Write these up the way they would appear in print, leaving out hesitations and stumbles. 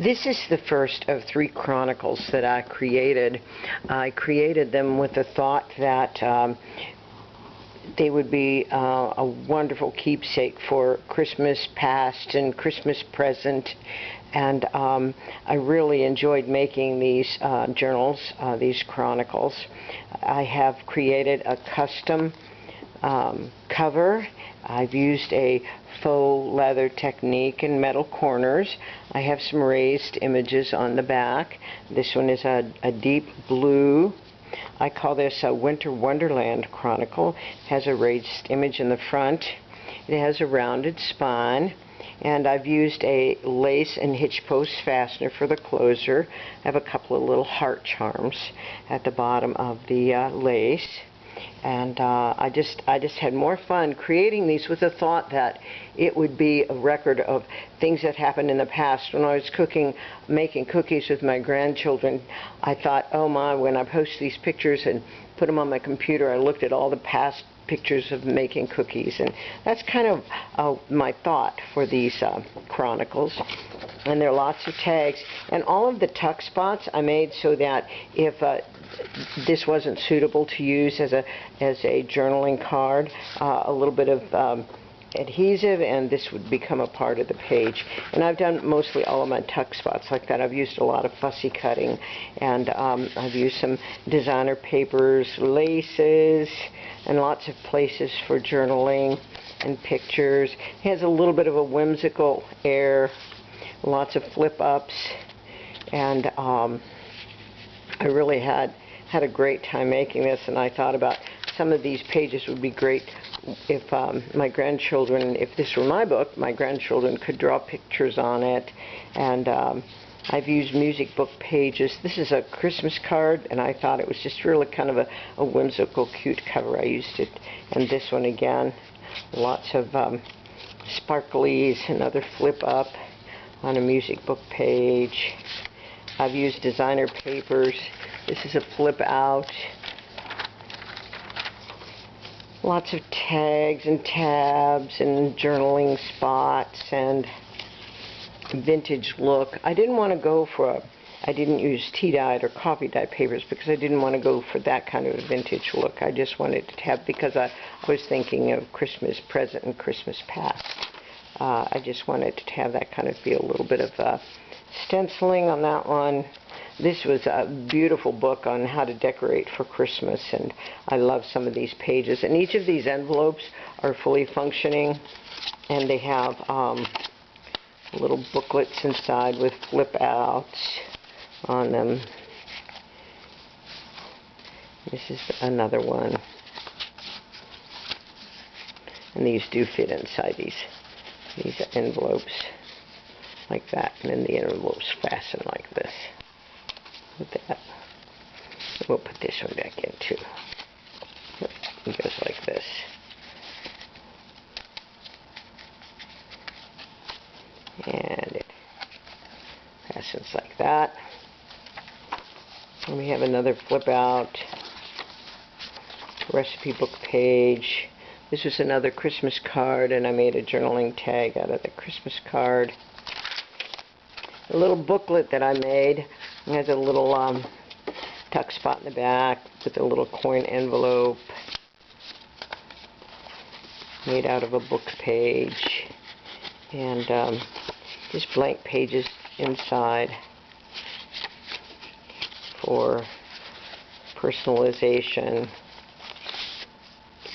This is the first of 3 chronicles that I created. I created them with the thought that they would be a wonderful keepsake for Christmas past and Christmas present. And I really enjoyed making these journals, these chronicles. I have created a custom cover. I've used a faux leather technique and metal corners. I have some raised images on the back. This one is a deep blue. I call this a Winter Wonderland Chronicle. It has a raised image in the front. It has a rounded spine. And I've used a lace and hitch post fastener for the closer. I have a couple of little heart charms at the bottom of the lace. And I just had more fun creating these with the thought that it would be a record of things that happened in the past. When I was making cookies with my grandchildren, I thought, oh my, when I post these pictures and put them on my computer, I looked at all the past pictures of making cookies, and that's kind of my thought for these chronicles. And there are lots of tags, and all of the tuck spots I made so that if this wasn't suitable to use as a journaling card, a little bit of adhesive and this would become a part of the page. And I've done mostly all of my tuck spots like that. I've used a lot of fussy cutting, and I've used some designer papers, laces, and lots of places for journaling and pictures. It has a little bit of a whimsical air, lots of flip ups, and I really had a great time making this. And I thought about some of these pages would be great if my grandchildren, if this were my book, my grandchildren could draw pictures on it. And I've used music book pages. This is a Christmas card, and I thought it was just really kind of a whimsical, cute cover. I used it. And this one again, lots of sparklies, another flip up on a music book page. I've used designer papers. This is a flip out. Lots of tags and tabs and journaling spots and vintage look. I didn't want to go for I didn't use tea-dyed or coffee-dyed papers because I didn't want to go for that kind of a vintage look. I just wanted to have, because I was thinking of Christmas present and Christmas past. I just wanted to have that kind of feel, a little bit of stenciling on that one. This was a beautiful book on how to decorate for Christmas, and I love some of these pages. And each of these envelopes are fully functioning, and they have little booklets inside with flip outs on them. This is another one. And these do fit inside these envelopes like that, and then the envelopes fasten like this. With that, we'll put this one back in too. It goes like this. And it fastens like that. And we have another flip out recipe book page. This was another Christmas card, and I made a journaling tag out of the Christmas card. A little booklet that I made. It has a little tuck spot in the back with a little coin envelope made out of a book page, and just blank pages inside for personalization.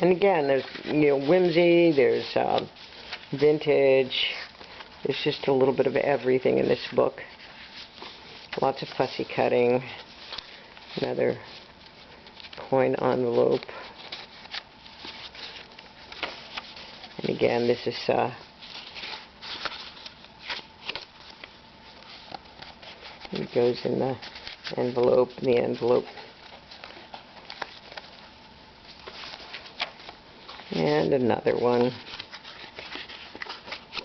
And again, there's whimsy, there's vintage. There's just a little bit of everything in this book. Lots of fussy cutting. Another coin envelope. And again, this is it goes in the envelope, and another one.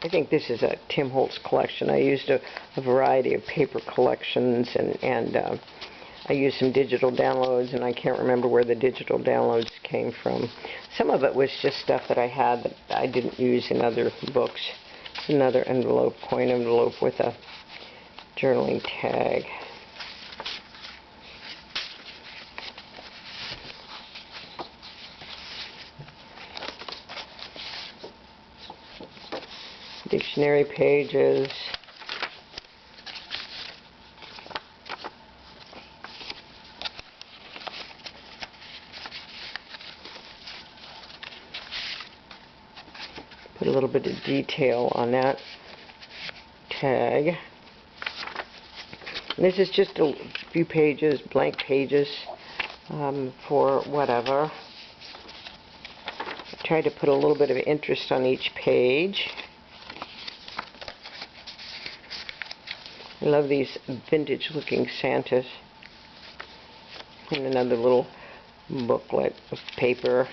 I think this is a Tim Holtz collection. I used a variety of paper collections, and I used some digital downloads, and I can't remember where the digital downloads came from. Some of it was just stuff that I had that I didn't use in other books. Another envelope, coin envelope with a journaling tag. Dictionary pages. Put a little bit of detail on that tag. And this is just a few pages, blank pages, for whatever. I tried to put a little bit of interest on each page. I love these vintage looking Santas. And another little booklet of paper.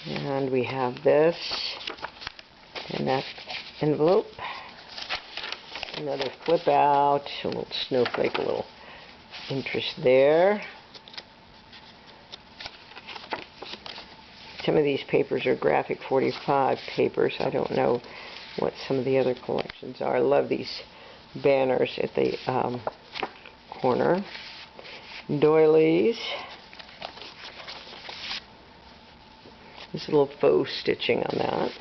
And we have this in that envelope. Another flip out, a little snowflake, a little interest there. Some of these papers are graphic 45 papers. I don't know what some of the other collections are. I love these banners at the corner. Doilies. There's a little faux stitching on that.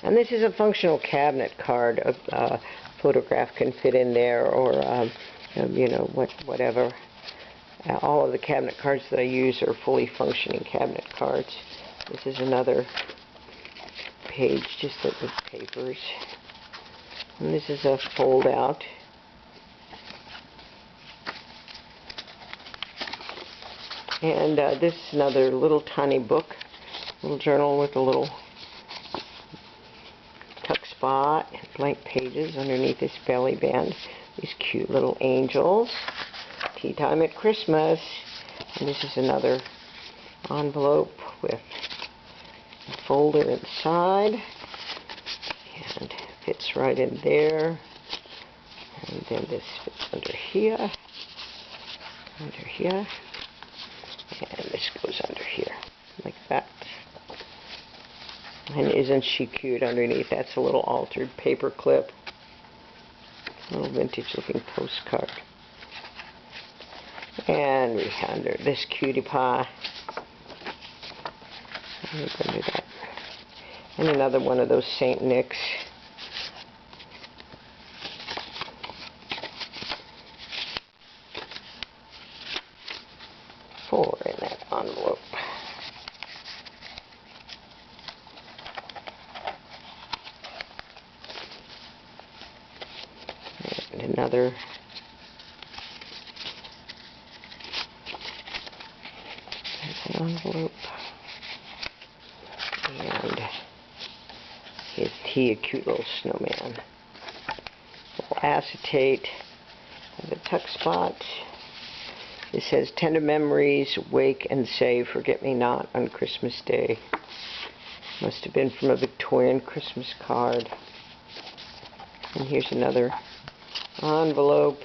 And this is a functional cabinet card. A photograph can fit in there, or you know, whatever. All of the cabinet cards that I use are fully functioning cabinet cards. This is another page just with papers. And this is a fold out. And this is another little tiny book, little journal with a little tuck spot, and blank pages underneath this belly band. These cute little angels. Tea time at Christmas. And this is another envelope with a folder inside. And fits right in there. And then this fits under here. Under here. And this goes under here, like that. And isn't she cute underneath? That's a little altered paper clip. A little vintage looking postcard. And we have under this cutie pie. Under that. And another one of those St. Nick's. Four in that envelope. And another envelope. And he a cute little snowman. A little acetate. And a tuck spot. It says, tender memories, wake and say, forget me not on Christmas Day. Must have been from a Victorian Christmas card. And here's another envelope.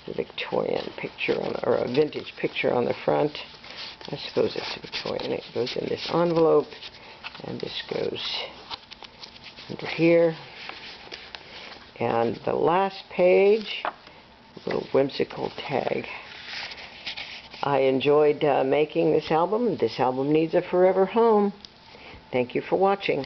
A Victorian picture, or a vintage picture on the front. I suppose it's Victorian. It goes in this envelope. And this goes under here. And the last page, a little whimsical tag. I enjoyed making this album. This album needs a forever home. Thank you for watching.